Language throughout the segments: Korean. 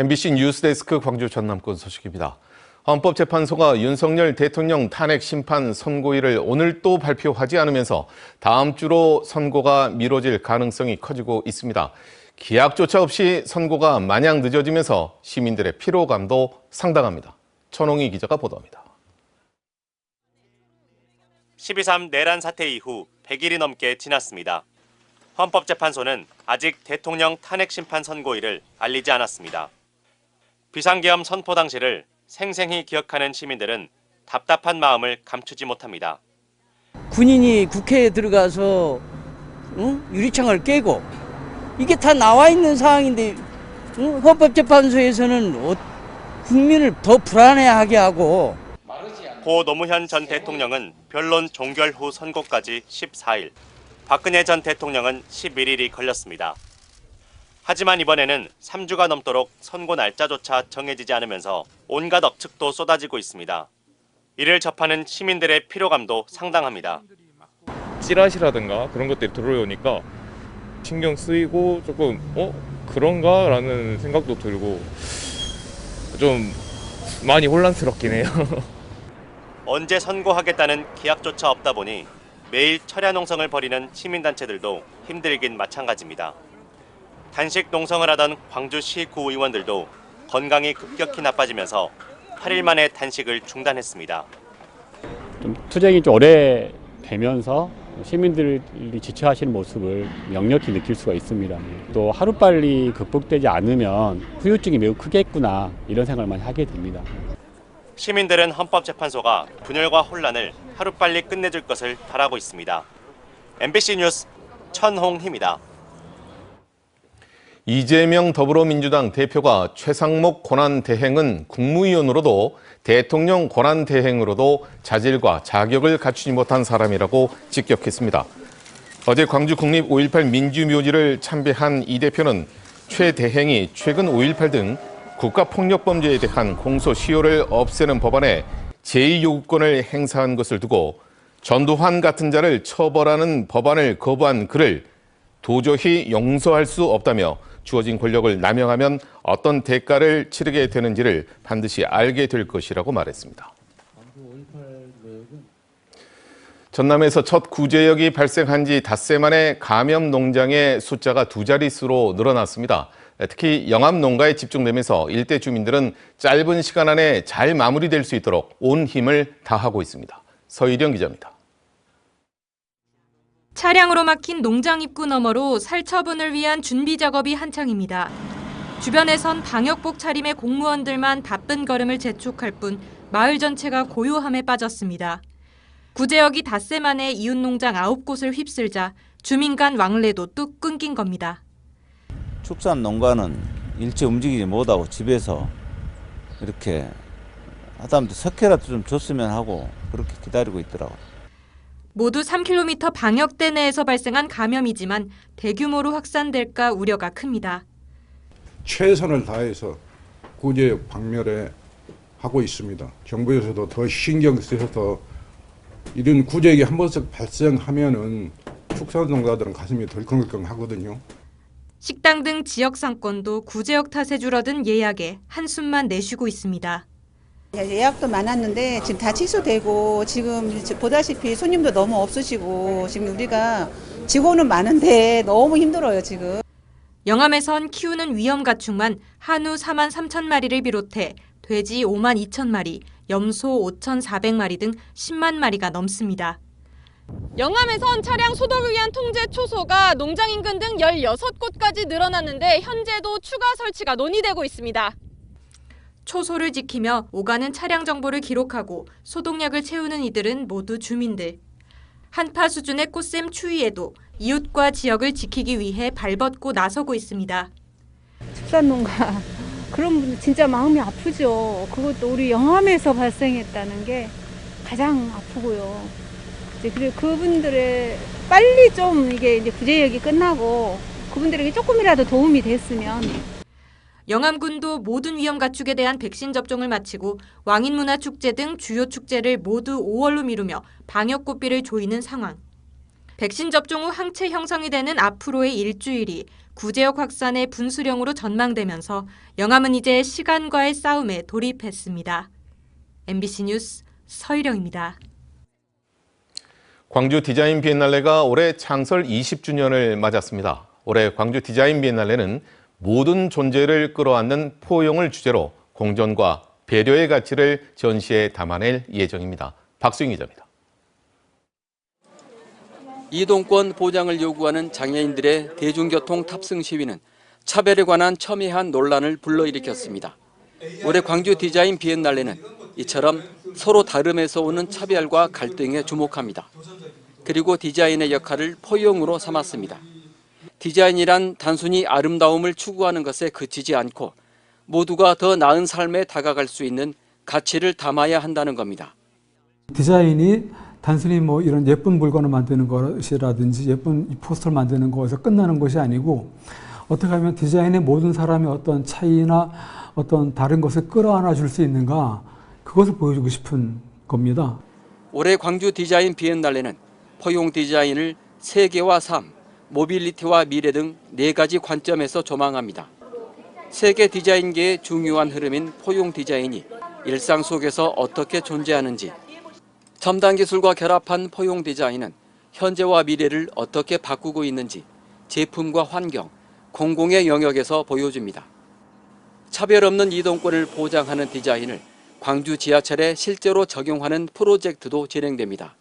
MBC 뉴스데스크 광주 전남권 소식입니다. 헌법재판소가 윤석열 대통령 탄핵 심판 선고일을 오늘 또 발표하지 않으면서 다음 주로 선고가 미뤄질 가능성이 커지고 있습니다. 기약조차 없이 선고가 마냥 늦어지면서 시민들의 피로감도 상당합니다. 천홍희 기자가 보도합니다. 12.3 내란 사태 이후 100일이 넘게 지났습니다. 헌법재판소는 아직 대통령 탄핵 심판 선고일을 알리지 않았습니다. 비상계엄 선포 당시를 생생히 기억하는 시민들은 답답한 마음을 감추지 못합니다. 군인이 국회에 들어가서 유리창을 깨고 이게 다 나와 있는 상황인데 헌법재판소에서는 국민을 더 불안해하게 하고. 고 노무현 전 대통령은 변론 종결 후 선고까지 14일, 박근혜 전 대통령은 11일이 걸렸습니다. 하지만 이번에는 3주가 넘도록 선고 날짜조차 정해지지 않으면서 온갖 억측도 쏟아지고 있습니다. 이를 접하는 시민들의 피로감도 상당합니다. 찌라시라든가 그런 것들이 들어오니까 신경 쓰이고 조금 그런가? 라는 생각도 들고 좀 많이 혼란스럽긴 해요. 언제 선고하겠다는 기약조차 없다 보니 매일 철야 농성을 벌이는 시민단체들도 힘들긴 마찬가지입니다. 단식 농성을 하던 광주시 구의원들도 건강이 급격히 나빠지면서 8일 만에 단식을 중단했습니다. 좀 투쟁이 좀 오래 되면서 시민들이 지쳐하시는 모습을 명확히 느낄 수가 있습니다. 또 하루빨리 극복되지 않으면 후유증이 매우 크겠구나 이런 생각을 많이 하게 됩니다. 시민들은 헌법재판소가 분열과 혼란을 하루빨리 끝내줄 것을 바라고 있습니다. MBC 뉴스 천홍희입니다. 이재명 더불어민주당 대표가 최상목 권한대행은 국무위원으로도 대통령 권한대행으로도 자질과 자격을 갖추지 못한 사람이라고 직격했습니다. 어제 광주 국립 5.18 민주묘지를 참배한 이 대표는 최 대행이 최근 5.18 등 국가폭력범죄에 대한 공소시효를 없애는 법안에 제2요구권을 행사한 것을 두고 전두환 같은 자를 처벌하는 법안을 거부한 그를 도저히 용서할 수 없다며 주어진 권력을 남용하면 어떤 대가를 치르게 되는지를 반드시 알게 될 것이라고 말했습니다. 전남에서 첫 구제역이 발생한 지 닷새 만에 감염 농장의 숫자가 2자릿수로 늘어났습니다. 특히 영암 농가에 집중되면서 일대 주민들은 짧은 시간 안에 잘 마무리될 수 있도록 온 힘을 다하고 있습니다. 서일영 기자입니다. 차량으로 막힌 농장 입구 너머로 살처분을 위한 준비 작업이 한창입니다. 주변에선 방역복 차림의 공무원들만 바쁜 걸음을 재촉할 뿐 마을 전체가 고요함에 빠졌습니다. 구제역이 닷새 만에 이웃 농장 9곳을 휩쓸자 주민 간 왕래도 뚝 끊긴 겁니다. 축산 농가는 일체 움직이지 못하고 집에서 이렇게 하다못해 석회라도 좀 줬으면 하고 그렇게 기다리고 있더라고요. 모두 3km 방역대 내에서 발생한 감염이지만 대규모로 확산될까 우려가 큽니다. 최선을 다해서 구제역 박멸에 하고 있습니다. 정부에서도 더 신경 쓰셔서 이런 구제역이 한 번씩 발생하면은 축산농가들은 가슴이 덜컹덜컹 하거든요. 식당 등 지역 상권도 구제역 탓에 줄어든 예약에 한숨만 내쉬고 있습니다. 예약도 많았는데 지금 다 취소되고 지금 보다시피 손님도 너무 없으시고 지금 우리가 직원은 많은데 너무 힘들어요 지금. 영암에선 키우는 위험가축만 한우 4만 3천 마리를 비롯해 돼지 5만 2천 마리, 염소 5,400마리 등 10만 마리가 넘습니다. 영암에선 차량 소독을 위한 통제 초소가 농장 인근 등 16곳까지 늘어났는데 현재도 추가 설치가 논의되고 있습니다. 초소를 지키며 오가는 차량 정보를 기록하고 소독약을 채우는 이들은 모두 주민들. 한파 수준의 꽃샘 추위에도 이웃과 지역을 지키기 위해 발벗고 나서고 있습니다. 축산농가 그런 분 진짜 마음이 아프죠. 그것도 우리 영암에서 발생했다는 게 가장 아프고요. 그리고 그분들의 빨리 좀 이게 이제 구제역이 끝나고 그분들에게 조금이라도 도움이 됐으면. 영암군도 모든 위험가축에 대한 백신 접종을 마치고 왕인문화축제 등 주요 축제를 모두 5월로 미루며 방역 고삐를 조이는 상황. 백신 접종 후 항체 형성이 되는 앞으로의 일주일이 구제역 확산의 분수령으로 전망되면서 영암은 이제 시간과의 싸움에 돌입했습니다. MBC 뉴스 서희령입니다. 광주 디자인 비엔날레가 올해 창설 20주년을 맞았습니다. 올해 광주 디자인 비엔날레는 모든 존재를 끌어안는 포용을 주제로 공존과 배려의 가치를 전시에 담아낼 예정입니다. 박수영 기자입니다. 이동권 보장을 요구하는 장애인들의 대중교통 탑승 시위는 차별에 관한 첨예한 논란을 불러일으켰습니다. 올해 광주 디자인 비엔날레는 이처럼 서로 다름에서 오는 차별과 갈등에 주목합니다. 그리고 디자인의 역할을 포용으로 삼았습니다. 디자인이란 단순히 아름다움을 추구하는 것에 그치지 않고 모두가 더 나은 삶에 다가갈 수 있는 가치를 담아야 한다는 겁니다. 디자인이 단순히 뭐 이런 예쁜 물건을 만드는 것이라든지 예쁜 포스터를 만드는 것에서 끝나는 것이 아니고 어떻게 하면 디자인의 모든 사람의 어떤 차이나 어떤 다른 것을 끌어안아 줄 수 있는가, 그것을 보여주고 싶은 겁니다. 올해 광주 디자인 비엔날레는 포용 디자인을 세계와 삶, 모빌리티와 미래 등 4가지 관점에서 조망합니다. 세계 디자인계의 중요한 흐름인 포용 디자인이 일상 속에서 어떻게 존재하는지, 첨단 기술과 결합한 포용 디자인은 현재와 미래를 어떻게 바꾸고 있는지 제품과 환경, 공공의 영역에서 보여줍니다. 차별 없는 이동권을 보장하는 디자인을 광주 지하철에 실제로 적용하는 프로젝트도 진행됩니다.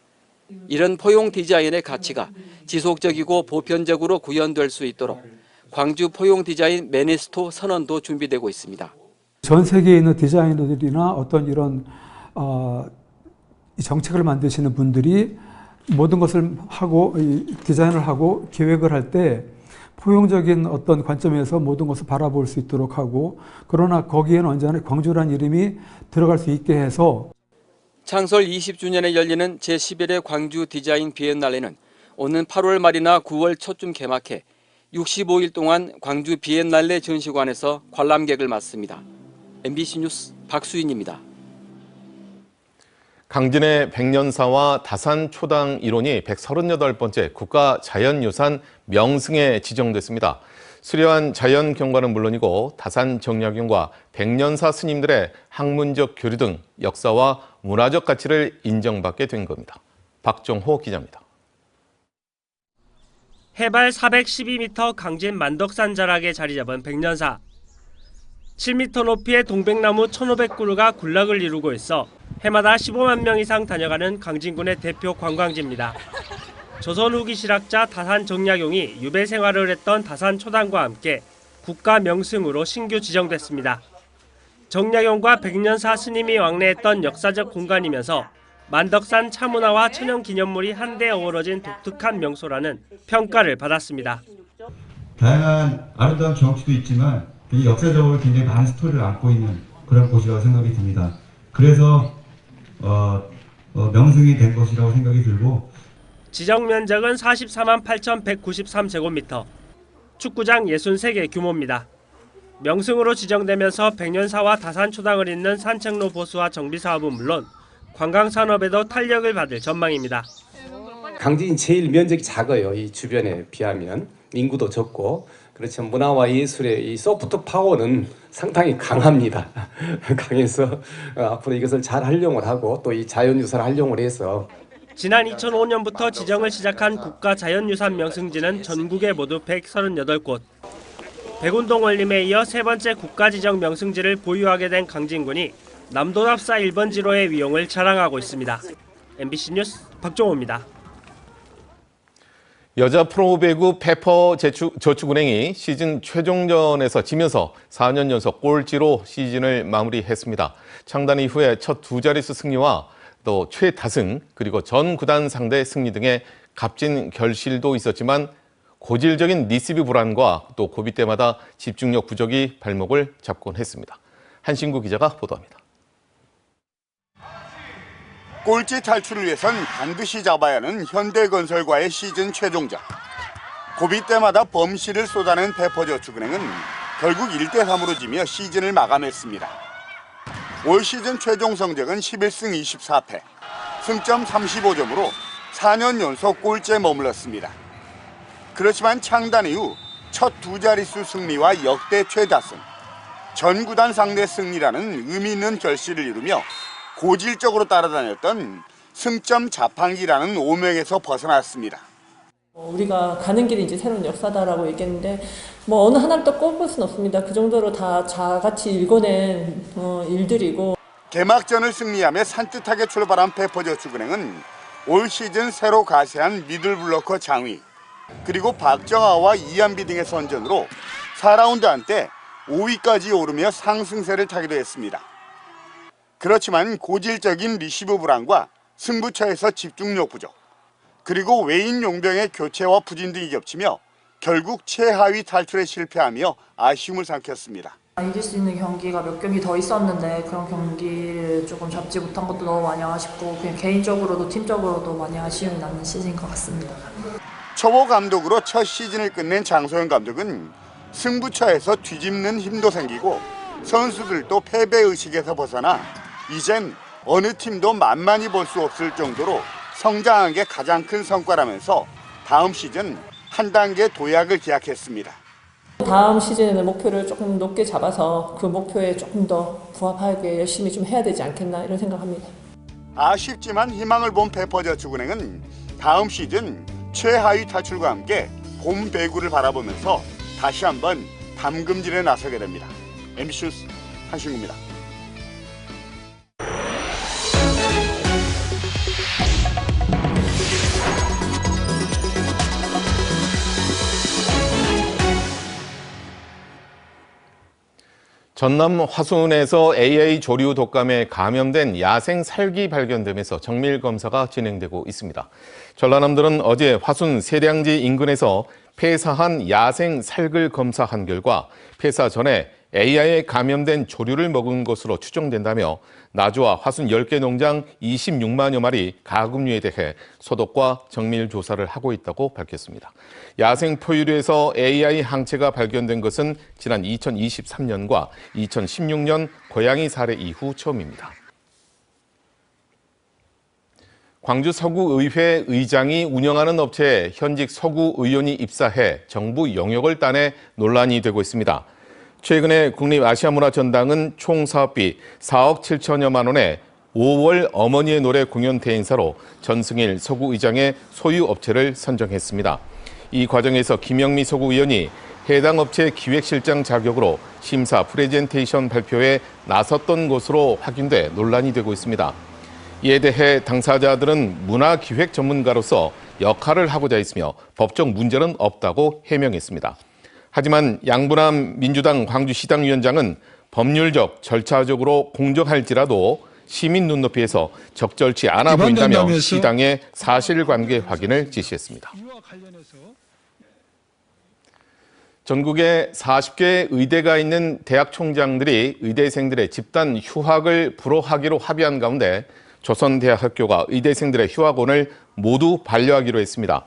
이런 포용 디자인의 가치가 지속적이고 보편적으로 구현될 수 있도록 광주 포용 디자인 매니스토 선언도 준비되고 있습니다. 전 세계에 있는 디자이너들이나 어떤 이런 정책을 만드시는 분들이 모든 것을 하고 디자인을 하고 계획을 할 때 포용적인 어떤 관점에서 모든 것을 바라볼 수 있도록 하고, 그러나 거기에는 언제나 광주라는 이름이 들어갈 수 있게 해서. 창설 20주년에 열리는 제11회 광주 디자인 비엔날레는 오는 8월 말이나 9월 초쯤 개막해 65일 동안 광주 비엔날레 전시관에서 관람객을 맞습니다. MBC 뉴스 박수인입니다. 강진의 백년사와 다산 초당 일원이 138번째 국가자연유산 명승에 지정됐습니다. 수려한 자연경관은 물론이고 다산 정약용과 백년사 스님들의 학문적 교류 등 역사와 문화적 가치를 인정받게 된 겁니다. 박정호 기자입니다. 해발 412m 강진 만덕산 자락에 자리 잡은 백년사. 7m 높이의 동백나무 1,500그루가 군락을 이루고 있어 해마다 15만 명 이상 다녀가는 강진군의 대표 관광지입니다. 조선 후기 실학자 다산 정약용이 유배 생활을 했던 다산 초당과 함께 국가 명승으로 신규 지정됐습니다. 정약용과 백년사 스님이 왕래했던 역사적 공간이면서 만덕산 차문화와 천연기념물이 한데 어우러진 독특한 명소라는 평가를 받았습니다. 다양한 아름다운 경치도 있지만 역사적으로 굉장히 많은 스토리를 안고 있는 그런 곳이라고 생각이 듭니다. 그래서 명승이 된 것이라고 생각이 들고, 지정 면적은 44만 8,193제곱미터, 축구장 63개 규모입니다. 명승으로 지정되면서 백년사와 다산초당을 잇는 산책로 보수와 정비 사업은 물론 관광산업에도 탄력을 받을 전망입니다. 강진이 제일 면적이 작아요. 이 주변에 비하면 인구도 적고, 그렇지만 문화와 예술의 이 소프트 파워는 상당히 강합니다. 강해서 앞으로 이것을 잘 활용을 하고 또 이 자연유산을 활용을 해서. 지난 2005년부터 지정을 시작한 국가자연유산 명승지는 전국에 모두 138곳. 백운동 원림에 이어 세 번째 국가지정 명승지를 보유하게 된 강진군이 남도납사 1번지로의 위용을 자랑하고 있습니다. MBC 뉴스 박종호입니다. 여자 프로배구 페퍼저축은행이 시즌 최종전에서 지면서 4년 연속 꼴찌로 시즌을 마무리했습니다. 창단 이후에 첫 2자릿수 승리와 또 최다승 그리고 전 구단 상대 승리 등의 값진 결실도 있었지만 고질적인 리시브 불안과 또 고비 때마다 집중력 부족이 발목을 잡곤 했습니다. 한신구 기자가 보도합니다. 꼴찌 탈출을 위해선 반드시 잡아야 하는 현대건설과의 시즌 최종전. 고비 때마다 범실을 쏟아낸 페퍼저축은행은 결국 1대3으로 지며 시즌을 마감했습니다. 올 시즌 최종 성적은 11승 24패, 승점 35점으로 4년 연속 꼴찌에 머물렀습니다. 그렇지만 창단 이후 첫 두 자릿수 승리와 역대 최다승, 전 구단 상대 승리라는 의미 있는 결실을 이루며 고질적으로 따라다녔던 승점 자판기라는 오명에서 벗어났습니다. 우리가 가는 길이 이제 새로운 역사다라고 얘기했는데 뭐 어느 하나를 또 꼽을 수는 없습니다. 그 정도로 다 자같이 일궈낸 일들이고. 개막전을 승리하며 산뜻하게 출발한 페퍼저축은행은 올 시즌 새로 가세한 미들블러커 장위, 그리고 박정아와 이한비 등의 선전으로 4라운드 한때 5위까지 오르며 상승세를 타기도 했습니다. 그렇지만 고질적인 리시브 불안과 승부처에서 집중력 부족, 그리고 외인 용병의 교체와 부진 등이 겹치며 결국 최하위 탈출에 실패하며 아쉬움을 삼켰습니다. 이길 수 있는 경기가 몇 경기 더 있었는데 그런 경기를 조금 잡지 못한 것도 너무 많이 아쉽고 그냥 개인적으로도 팀적으로도 많이 아쉬움이 남는 시즌인 것 같습니다. 초보 감독으로 첫 시즌을 끝낸 장소영 감독은 승부처에서 뒤집는 힘도 생기고 선수들도 패배의식에서 벗어나 이젠 어느 팀도 만만히 볼 수 없을 정도로 성장한 게 가장 큰 성과라면서 다음 시즌 한 단계 도약을 기약했습니다. 다음 시즌에는 목표를 조금 높게 잡아서 그 목표에 조금 더 부합하게 열심히 좀 해야 되지 않겠나 이런 생각합니다. 아쉽지만 희망을 본 페퍼저축은행은 다음 시즌 최하위 탈출과 함께 봄 배구를 바라보면서 다시 한번 담금질에 나서게 됩니다. MBC 뉴스 한신구입니다. 전남 화순에서 AI 조류 독감에 감염된 야생 살기 발견되면서 정밀 검사가 진행되고 있습니다. 전라남들은 어제 화순 세량지 인근에서 폐사한 야생 살을 검사한 결과 폐사 전에 AI에 감염된 조류를 먹은 것으로 추정된다며 나주와 화순 10개 농장 26만여 마리 가금류에 대해 소독과 정밀 조사를 하고 있다고 밝혔습니다. 야생 포유류에서 AI 항체가 발견된 것은 지난 2023년과 2016년 고양이 사례 이후 처음입니다. 광주 서구의회 의장이 운영하는 업체에 현직 서구의원이 입사해 정부 영역을 따내 논란이 되고 있습니다. 최근에 국립아시아문화전당은 총 사업비 4억 7천여만 원에 5월 어머니의 노래 공연 대행사로 전승일 서구의장의 소유 업체를 선정했습니다. 이 과정에서 김영미 서구의원이 해당 업체 기획실장 자격으로 심사 프레젠테이션 발표에 나섰던 것으로 확인돼 논란이 되고 있습니다. 이에 대해 당사자들은 문화기획 전문가로서 역할을 하고자 했으며 법적 문제는 없다고 해명했습니다. 하지만 양분남 민주당 광주시당위원장은 법률적, 절차적으로 공정할지라도 시민 눈높이에서 적절치 않아 보인다며 시당의 사실관계 확인을 지시했습니다. 전국에 40개 의대가 있는 대학 총장들이 의대생들의 집단 휴학을 불허하기로 합의한 가운데 조선대학교가 의대생들의 휴학원을 모두 반려하기로 했습니다.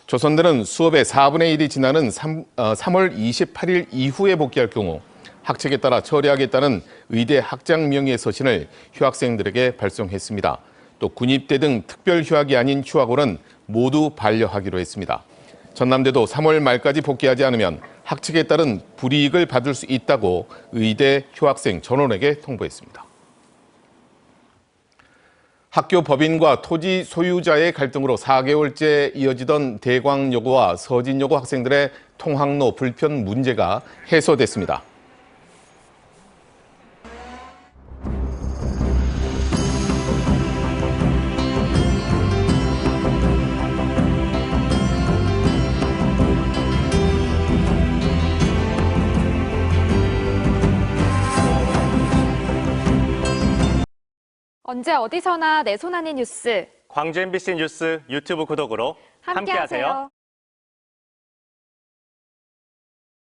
조선대는 수업의 4분의 1이 지나는 3월 28일 이후에 복귀할 경우 학칙에 따라 처리하겠다는 의대 학장 명의의 서신을 휴학생들에게 발송했습니다. 또 군입대 등 특별 휴학이 아닌 휴학원은 모두 반려하기로 했습니다. 전남대도 3월 말까지 복귀하지 않으면 학칙에 따른 불이익을 받을 수 있다고 의대 휴학생 전원에게 통보했습니다. 학교 법인과 토지 소유자의 갈등으로 4개월째 이어지던 대광여고와 서진여고 학생들의 통학로 불편 문제가 해소됐습니다. 언제 어디서나 내 손 안의 뉴스. 광주 MBC 뉴스 유튜브 구독으로 함께하세요.